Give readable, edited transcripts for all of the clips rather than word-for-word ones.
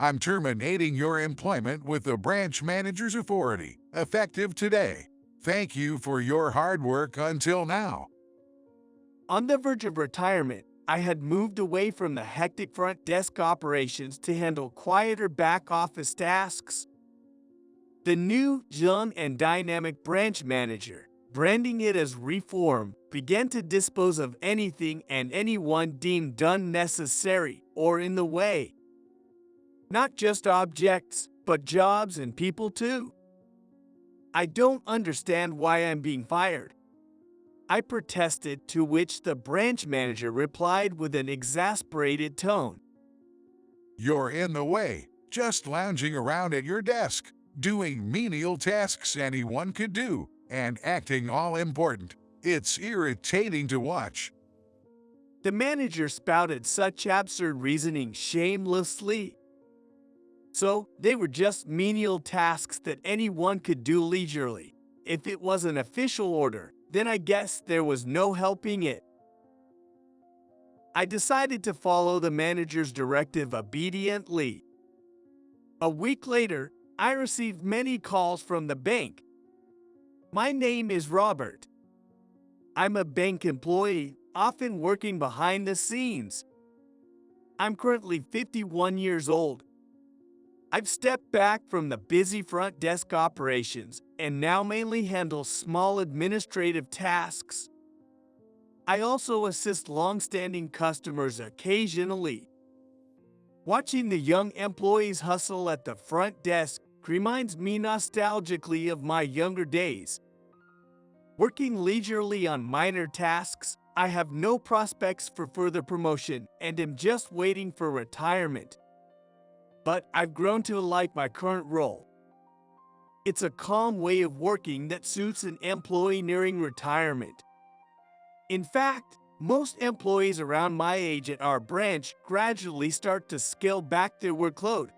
I'm terminating your employment with the branch manager's authority, effective today. Thank you for your hard work until now. On the verge of retirement, I had moved away from the hectic front desk operations to handle quieter back office tasks. The new, young, and dynamic branch manager, branding it as Reform, began to dispose of anything and anyone deemed unnecessary or in the way. Not just objects, but jobs and people too. I don't understand why I'm being fired. I protested, to which the branch manager replied with an exasperated tone. You're in the way, just lounging around at your desk, doing menial tasks anyone could do, and acting all important. It's irritating to watch. The manager spouted such absurd reasoning shamelessly. So, they were just menial tasks that anyone could do leisurely. If it was an official order, then I guess there was no helping it. I decided to follow the manager's directive obediently. A week later, I received many calls from the bank. My name is Robert. I'm a bank employee, often working behind the scenes. I'm currently 51 years old. I've stepped back from the busy front desk operations and now mainly handle small administrative tasks. I also assist long-standing customers occasionally. Watching the young employees hustle at the front desk reminds me nostalgically of my younger days. Working leisurely on minor tasks, I have no prospects for further promotion and am just waiting for retirement. But I've grown to like my current role. It's a calm way of working that suits an employee nearing retirement. In fact, most employees around my age at our branch gradually start to scale back their workload.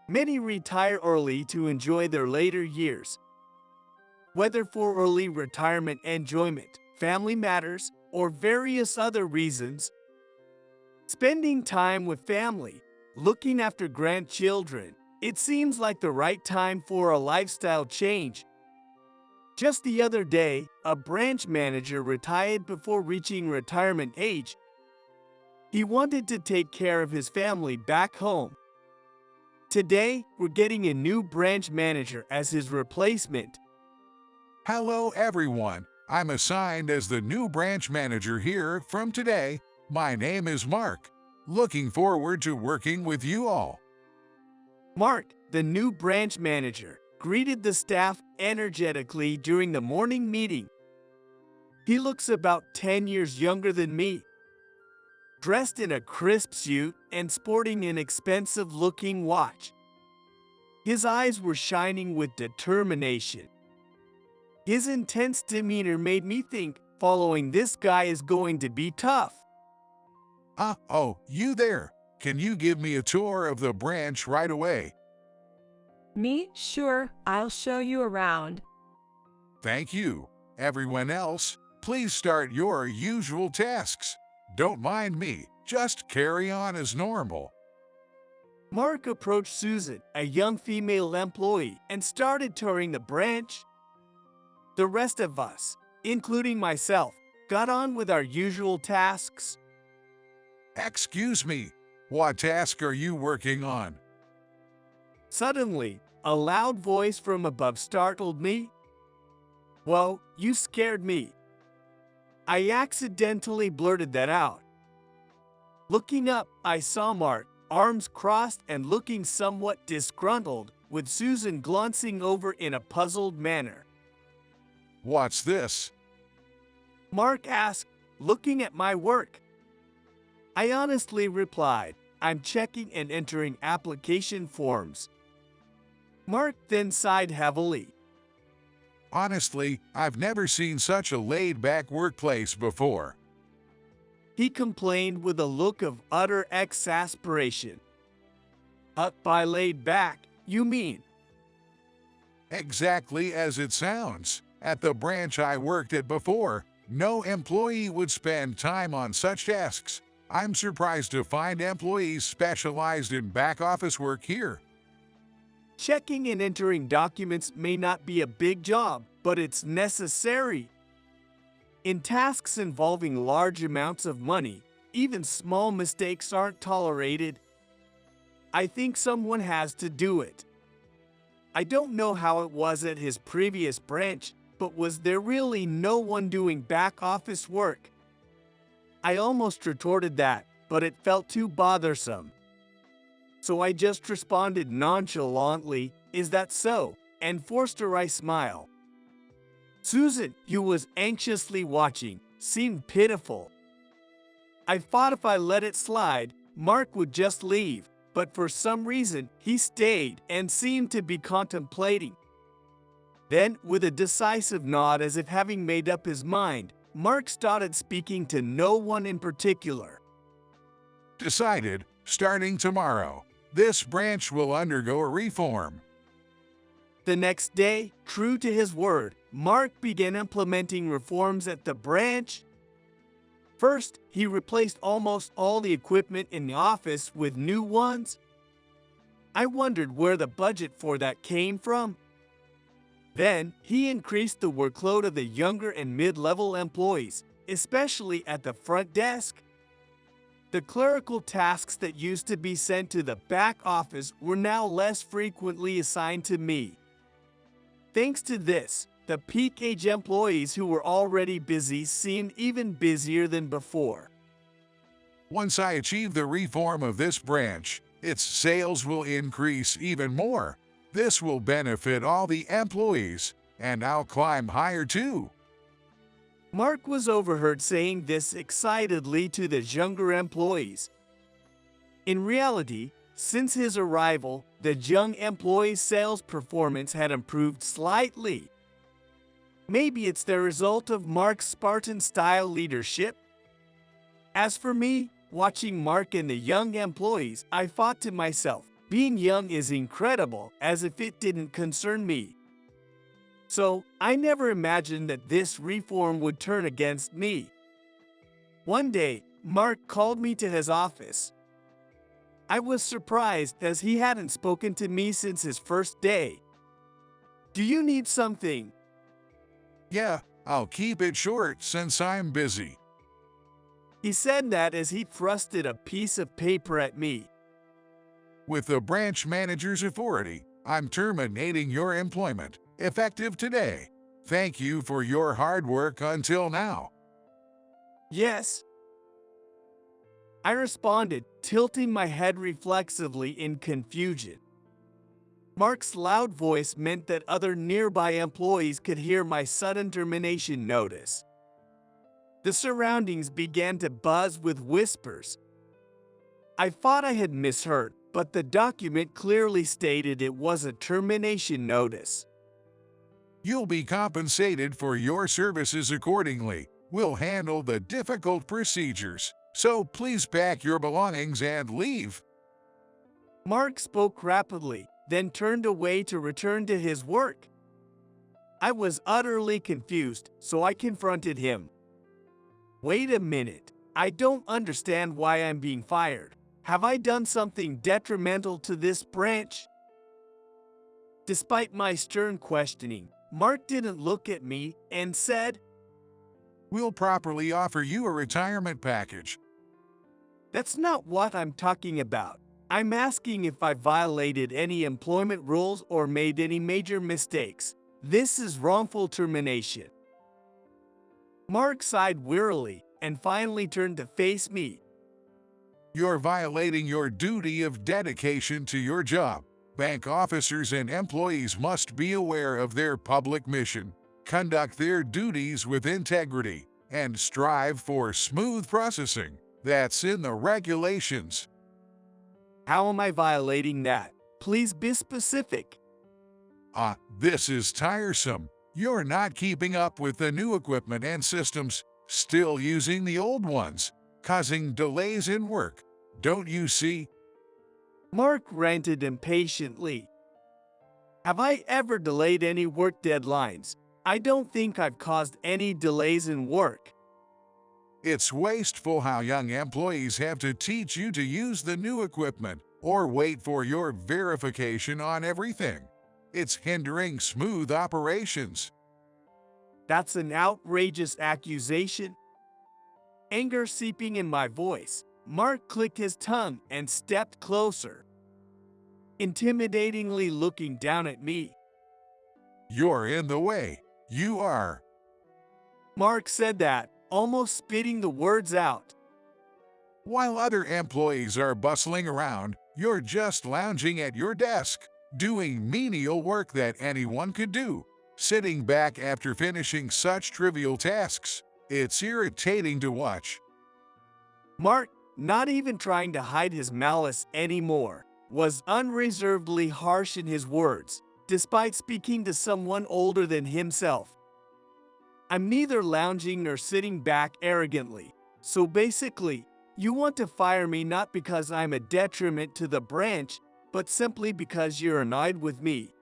Many retire early to enjoy their later years. Whether for early retirement enjoyment, family matters, or various other reasons, spending time with family, looking after grandchildren, it seems like the right time for a lifestyle change. Just the other day, a branch manager retired before reaching retirement age. He wanted to take care of his family back home. Today, we're getting a new branch manager as his replacement. Hello everyone, I'm assigned as the new branch manager here from today. My name is Mark. Looking forward to working with you all. Mark, the new branch manager, greeted the staff energetically during the morning meeting. He looks about 10 years younger than me. Dressed in a crisp suit and sporting an expensive-looking watch. His eyes were shining with determination. His intense demeanor made me think following this guy is going to be tough. Oh, you there. Can you give me a tour of the branch right away? Me? Sure, I'll show you around. Thank you. Everyone else, please start your usual tasks. Don't mind me, just carry on as normal. Mark approached Susan, a young female employee, and started touring the branch. The rest of us, including myself, got on with our usual tasks. Excuse me, what task are you working on? Suddenly, a loud voice from above startled me. Whoa, you scared me. I accidentally blurted that out. Looking up, I saw Mark, arms crossed and looking somewhat disgruntled, with Susan glancing over in a puzzled manner. What's this? Mark asked, looking at my work. I honestly replied, I'm checking and entering application forms. Mark then sighed heavily. Honestly, I've never seen such a laid-back workplace before. He complained with a look of utter exasperation. By laid back, you mean? Exactly as it sounds. At the branch I worked at before, no employee would spend time on such tasks. I'm surprised to find employees specialized in back office work here. Checking and entering documents may not be a big job, but it's necessary. In tasks involving large amounts of money, even small mistakes aren't tolerated. I think someone has to do it. I don't know how it was at his previous branch, but was there really no one doing back office work? I almost retorted that, but it felt too bothersome. So I just responded nonchalantly, "Is that so?" and forced a wry smile. Susan, who was anxiously watching, seemed pitiful. I thought if I let it slide, Mark would just leave, but for some reason, he stayed and seemed to be contemplating. Then, with a decisive nod as if having made up his mind, Mark started speaking to no one in particular. Decided, starting tomorrow, this branch will undergo a reform. The next day, true to his word, Mark began implementing reforms at the branch. First, he replaced almost all the equipment in the office with new ones. I wondered where the budget for that came from. Then, he increased the workload of the younger and mid-level employees, especially at the front desk. The clerical tasks that used to be sent to the back office were now less frequently assigned to me. Thanks to this, the peak-age employees who were already busy seemed even busier than before. Once I achieve the reform of this branch, its sales will increase even more. This will benefit all the employees, and I'll climb higher too. Mark was overheard saying this excitedly to the younger employees. In reality, since his arrival, the young employees' sales performance had improved slightly. Maybe it's the result of Mark's Spartan-style leadership. As for me, watching Mark and the young employees, I thought to myself, being young is incredible, as if it didn't concern me. So, I never imagined that this reform would turn against me. One day, Mark called me to his office. I was surprised as he hadn't spoken to me since his first day. "Do you need something?" Yeah, I'll keep it short since I'm busy. He said that as he thrusted a piece of paper at me. With the branch manager's authority, I'm terminating your employment, effective today. Thank you for your hard work until now. "Yes," I responded, tilting my head reflexively in confusion. Mark's loud voice meant that other nearby employees could hear my sudden termination notice. The surroundings began to buzz with whispers. I thought I had misheard, but the document clearly stated it was a termination notice. You'll be compensated for your services accordingly. We'll handle the difficult procedures, so please pack your belongings and leave. Mark spoke rapidly, then turned away to return to his work. I was utterly confused, so I confronted him. "Wait a minute, I don't understand why I'm being fired. Have I done something detrimental to this branch?" Despite my stern questioning, Mark didn't look at me and said, We'll properly offer you a retirement package. "That's not what I'm talking about. I'm asking if I violated any employment rules or made any major mistakes. This is wrongful termination." Mark sighed wearily and finally turned to face me. You're violating your duty of dedication to your job. Bank officers and employees must be aware of their public mission, conduct their duties with integrity, and strive for smooth processing. That's in the regulations. "How am I violating that? Please be specific." This is tiresome. You're not keeping up with the new equipment and systems, still using the old ones, causing delays in work. Don't you see? Mark ranted impatiently. "Have I ever delayed any work deadlines? I don't think I've caused any delays in work." It's wasteful how young employees have to teach you to use the new equipment or wait for your verification on everything. It's hindering smooth operations. That's an outrageous accusation. Anger seeping in my voice, Mark clicked his tongue and stepped closer, intimidatingly looking down at me. You're in the way. You are. Mark said that, almost spitting the words out. While other employees are bustling around, you're just lounging at your desk, doing menial work that anyone could do, sitting back after finishing such trivial tasks. It's irritating to watch. Mark, not even trying to hide his malice anymore, was unreservedly harsh in his words, despite speaking to someone older than himself. I'm neither lounging nor sitting back arrogantly, so basically, you want to fire me not because I'm a detriment to the branch, but simply because you're annoyed with me.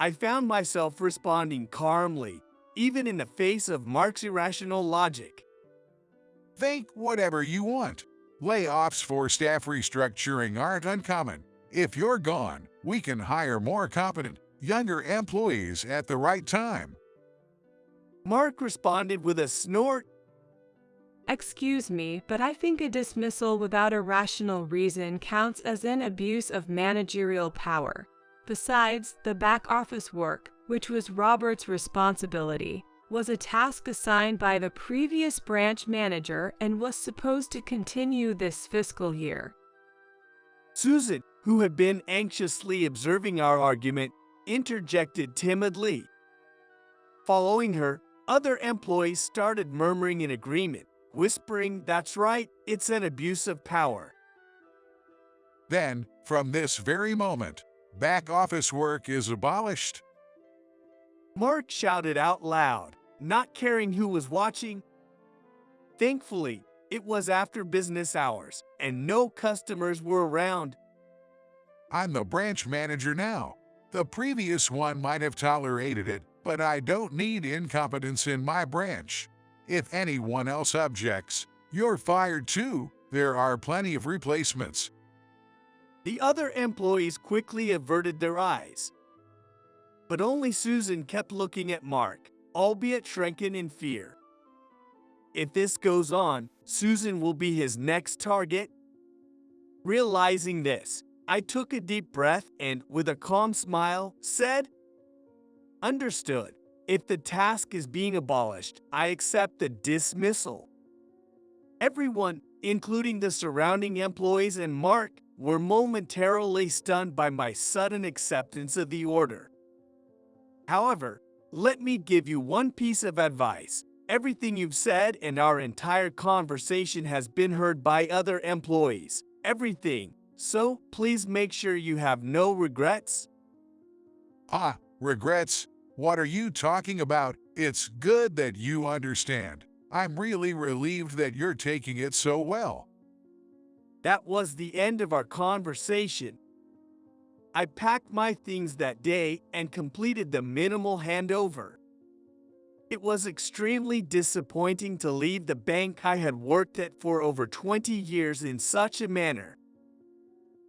I found myself responding calmly, even in the face of Mark's irrational logic. Think whatever you want. Layoffs for staff restructuring aren't uncommon. If you're gone, we can hire more competent, younger employees at the right time. Mark responded with a snort. Excuse me, but I think a dismissal without a rational reason counts as an abuse of managerial power. Besides, the back office work, which was Robert's responsibility, was a task assigned by the previous branch manager and was supposed to continue this fiscal year. Susan, who had been anxiously observing our argument, interjected timidly. Following her, other employees started murmuring in agreement, whispering, "That's right, it's an abuse of power." Then, from this very moment, back office work is abolished. Mark shouted out loud, not caring who was watching. Thankfully, it was after business hours, and no customers were around. I'm the branch manager now. The previous one might have tolerated it, but I don't need incompetence in my branch. If anyone else objects, you're fired too. There are plenty of replacements. The other employees quickly averted their eyes. But only Susan kept looking at Mark, albeit shrunken in fear. If this goes on, Susan will be his next target. Realizing this, I took a deep breath and, with a calm smile, said, "Understood. If the task is being abolished, I accept the dismissal." Everyone, including the surrounding employees and Mark, were momentarily stunned by my sudden acceptance of the order. However, let me give you one piece of advice. Everything you've said and our entire conversation has been heard by other employees. Everything. So, please make sure you have no regrets. Regrets? What are you talking about? It's good that you understand. I'm really relieved that you're taking it so well. That was the end of our conversation. I packed my things that day and completed the minimal handover. It was extremely disappointing to leave the bank I had worked at for over 20 years in such a manner.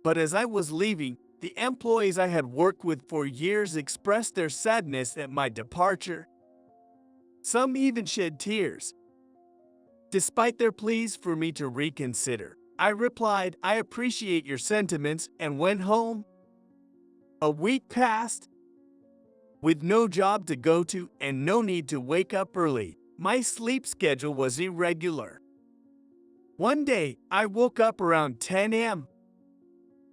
But as I was leaving, the employees I had worked with for years expressed their sadness at my departure. Some even shed tears. Despite their pleas for me to reconsider, I replied, "I appreciate your sentiments," and went home. A week passed. With no job to go to and no need to wake up early, my sleep schedule was irregular. One day, I woke up around 10 a.m.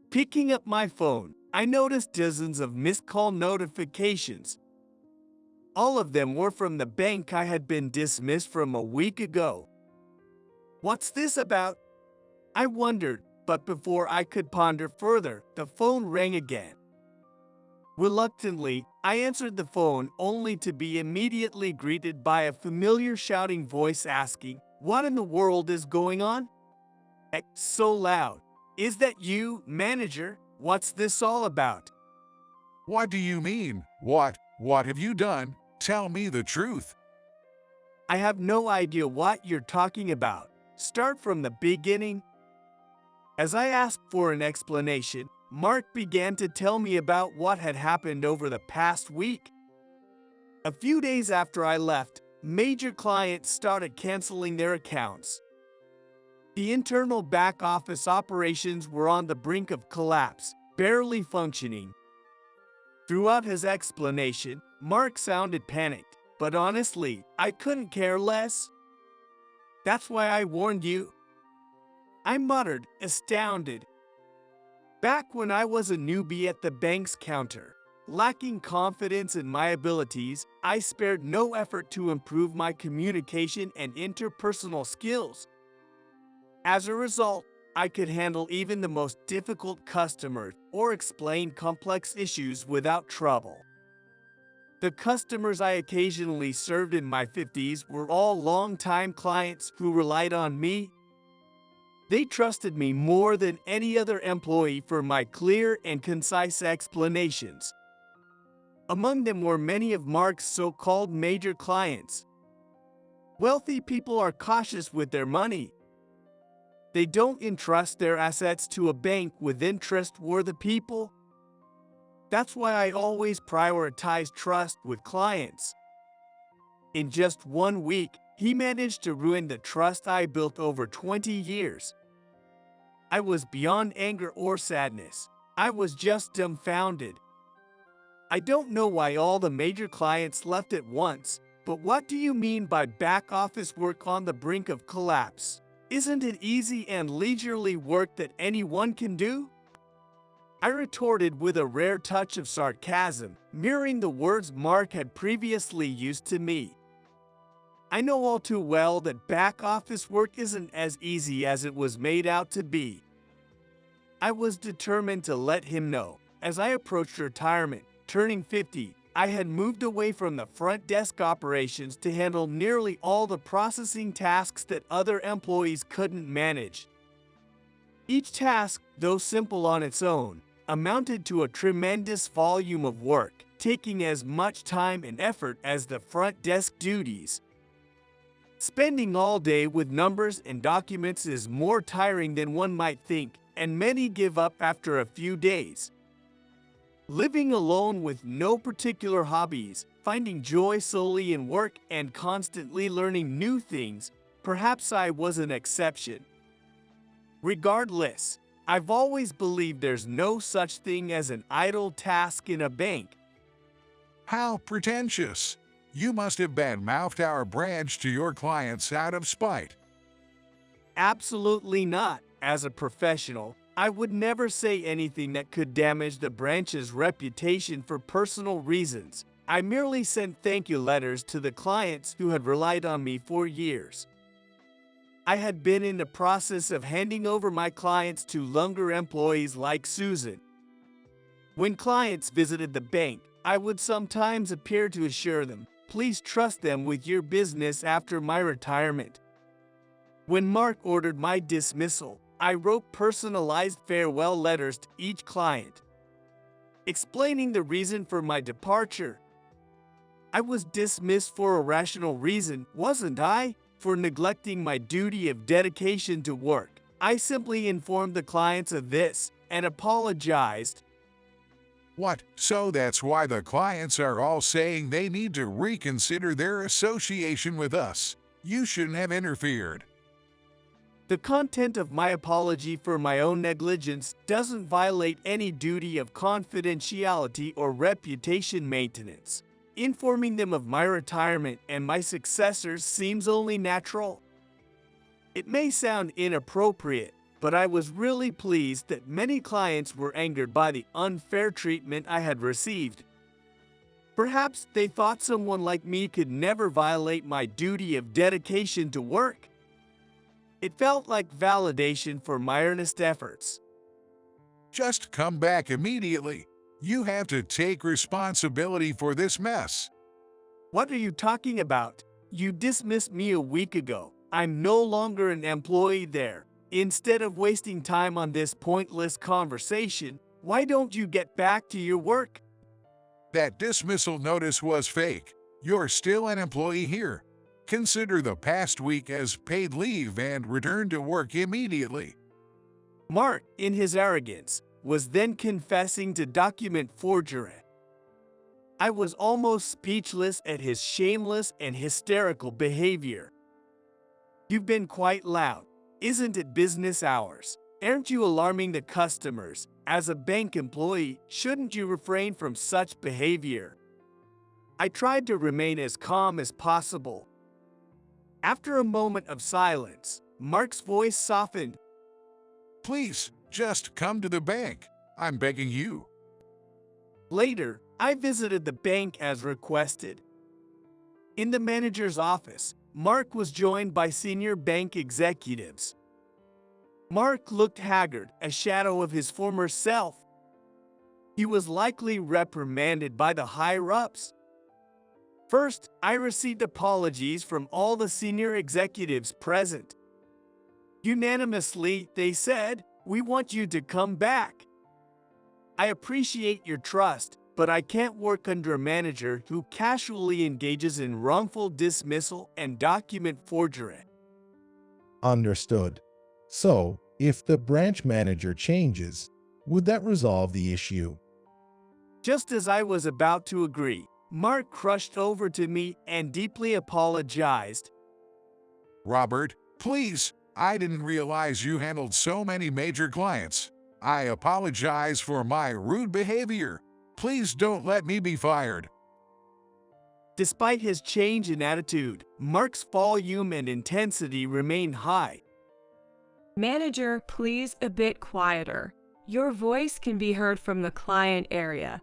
Picking up my phone, I noticed dozens of missed call notifications. All of them were from the bank I had been dismissed from a week ago. What's this about? I wondered, but before I could ponder further, the phone rang again. Reluctantly, I answered the phone only to be immediately greeted by a familiar shouting voice asking, "What in the world is going on?" So loud. "Is that you, manager? What's this all about?" What do you mean? What have you done? Tell me the truth. I have no idea what you're talking about. Start from the beginning. As I asked for an explanation, Mark began to tell me about what had happened over the past week. A few days after I left, major clients started canceling their accounts. The internal back office operations were on the brink of collapse, barely functioning. Throughout his explanation, Mark sounded panicked, but honestly, I couldn't care less. That's why I warned you. I muttered, astounded. Back when I was a newbie at the bank's counter, lacking confidence in my abilities, I spared no effort to improve my communication and interpersonal skills. As a result, I could handle even the most difficult customers or explain complex issues without trouble. The customers I occasionally served in my 50s were all long-time clients who relied on me. They trusted me more than any other employee for my clear and concise explanations. Among them were many of Mark's so-called major clients. Wealthy people are cautious with their money. They don't entrust their assets to a bank with interest-worthy people. That's why I always prioritize trust with clients. In just 1 week, he managed to ruin the trust I built over 20 years. I was beyond anger or sadness. I was just dumbfounded. I don't know why all the major clients left at once, but what do you mean by back office work on the brink of collapse? Isn't it easy and leisurely work that anyone can do? I retorted with a rare touch of sarcasm, mirroring the words Mark had previously used to me. I know all too well that back office work isn't as easy as it was made out to be. I was determined to let him know. As I approached retirement, turning 50, I had moved away from the front desk operations to handle nearly all the processing tasks that other employees couldn't manage. Each task, though simple on its own, amounted to a tremendous volume of work, taking as much time and effort as the front desk duties. Spending all day with numbers and documents is more tiring than one might think, and many give up after a few days. Living alone with no particular hobbies, finding joy solely in work, and constantly learning new things, perhaps I was an exception. Regardless, I've always believed there's no such thing as an idle task in a bank. How pretentious! You must have bad-mouthed our branch to your clients out of spite. Absolutely not. As a professional, I would never say anything that could damage the branch's reputation for personal reasons. I merely sent thank you letters to the clients who had relied on me for years. I had been in the process of handing over my clients to younger employees like Susan. When clients visited the bank, I would sometimes appear to assure them, please trust them with your business after my retirement. When Mark ordered my dismissal, I wrote personalized farewell letters to each client, explaining the reason for my departure. I was dismissed for a rational reason, wasn't I? For neglecting my duty of dedication to work. I simply informed the clients of this and apologized. What? So that's why the clients are all saying they need to reconsider their association with us. You shouldn't have interfered. The content of my apology for my own negligence doesn't violate any duty of confidentiality or reputation maintenance. Informing them of my retirement and my successors seems only natural. It may sound inappropriate, but I was really pleased that many clients were angered by the unfair treatment I had received. Perhaps they thought someone like me could never violate my duty of dedication to work. It felt like validation for my earnest efforts. Just come back immediately. You have to take responsibility for this mess. What are you talking about? You dismissed me a week ago. I'm no longer an employee there. Instead of wasting time on this pointless conversation, why don't you get back to your work? That dismissal notice was fake. You're still an employee here. Consider the past week as paid leave and return to work immediately. Mark, in his arrogance, was then confessing to document forgery. I was almost speechless at his shameless and hysterical behavior. You've been quite loud. Isn't it business hours? Aren't you alarming the customers? As a bank employee, shouldn't you refrain from such behavior? I tried to remain as calm as possible. After a moment of silence, Mark's voice softened. Please, just come to the bank. I'm begging you. Later, I visited the bank as requested. In the manager's office, Mark was joined by senior bank executives. Mark looked haggard, a shadow of his former self. He was likely reprimanded by the higher-ups. First, I received apologies from all the senior executives present. Unanimously, they said, "We want you to come back. I appreciate your trust, but I can't work under a manager who casually engages in wrongful dismissal and document forgery." Understood. So, if the branch manager changes, would that resolve the issue? Just as I was about to agree, Mark crushed over to me and deeply apologized. Robert, please, I didn't realize you handled so many major clients. I apologize for my rude behavior. Please don't let me be fired. Despite his change in attitude, Mark's volume and intensity remained high. Manager, please a bit quieter. Your voice can be heard from the client area.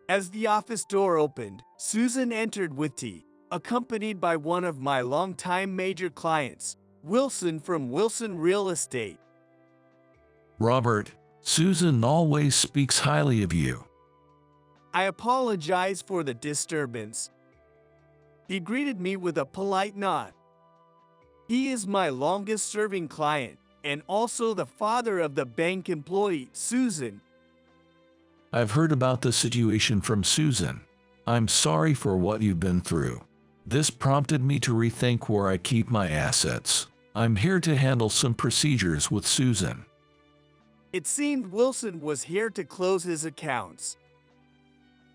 As the office door opened, Susan entered with tea, accompanied by one of my longtime major clients, Wilson from Wilson Real Estate. Robert, Susan always speaks highly of you. I apologize for the disturbance. He greeted me with a polite nod. He is my longest-serving client and also the father of the bank employee, Susan. I've heard about the situation from Susan. I'm sorry for what you've been through. This prompted me to rethink where I keep my assets. I'm here to handle some procedures with Susan. It seemed Wilson was here to close his accounts.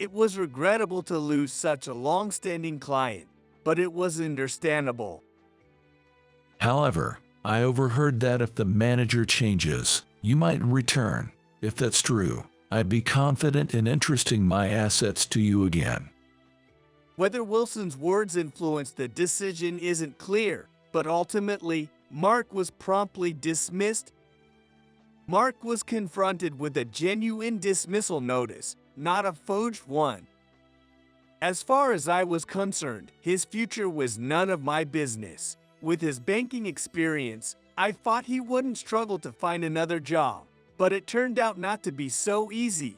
It was regrettable to lose such a long-standing client, but it was understandable. However, I overheard that if the manager changes, you might return. If that's true, I'd be confident in entrusting my assets to you again. Whether Wilson's words influenced the decision isn't clear, but ultimately, Mark was promptly dismissed. Mark was confronted with a genuine dismissal notice, not a forged one. As far as I was concerned, his future was none of my business. With his banking experience, I thought he wouldn't struggle to find another job, but it turned out not to be so easy.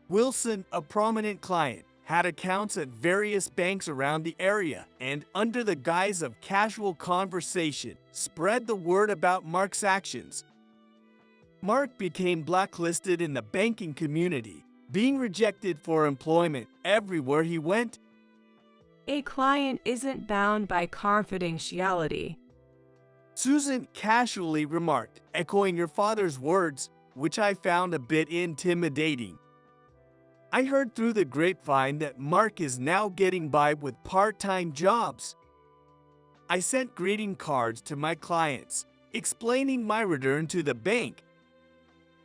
Wilson, a prominent client, had accounts at various banks around the area and, under the guise of casual conversation, spread the word about Mark's actions. Mark became blacklisted in the banking community, being rejected for employment everywhere he went. A client isn't bound by confidentiality. Susan casually remarked, echoing her father's words, which I found a bit intimidating. I heard through the grapevine that Mark is now getting by with part-time jobs. I sent greeting cards to my clients, explaining my return to the bank.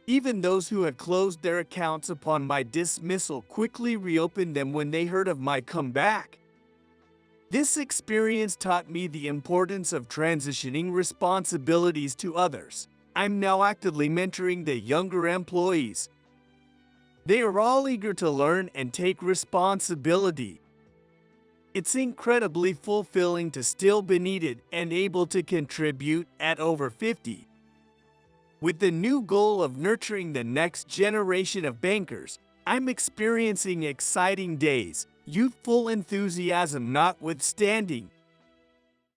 Even those who had closed their accounts upon my dismissal quickly reopened them when they heard of my comeback. This experience taught me the importance of transitioning responsibilities to others. I'm now actively mentoring the younger employees. They are all eager to learn and take responsibility. It's incredibly fulfilling to still be needed and able to contribute at over 50. With the new goal of nurturing the next generation of bankers, I'm experiencing exciting days, youthful enthusiasm notwithstanding.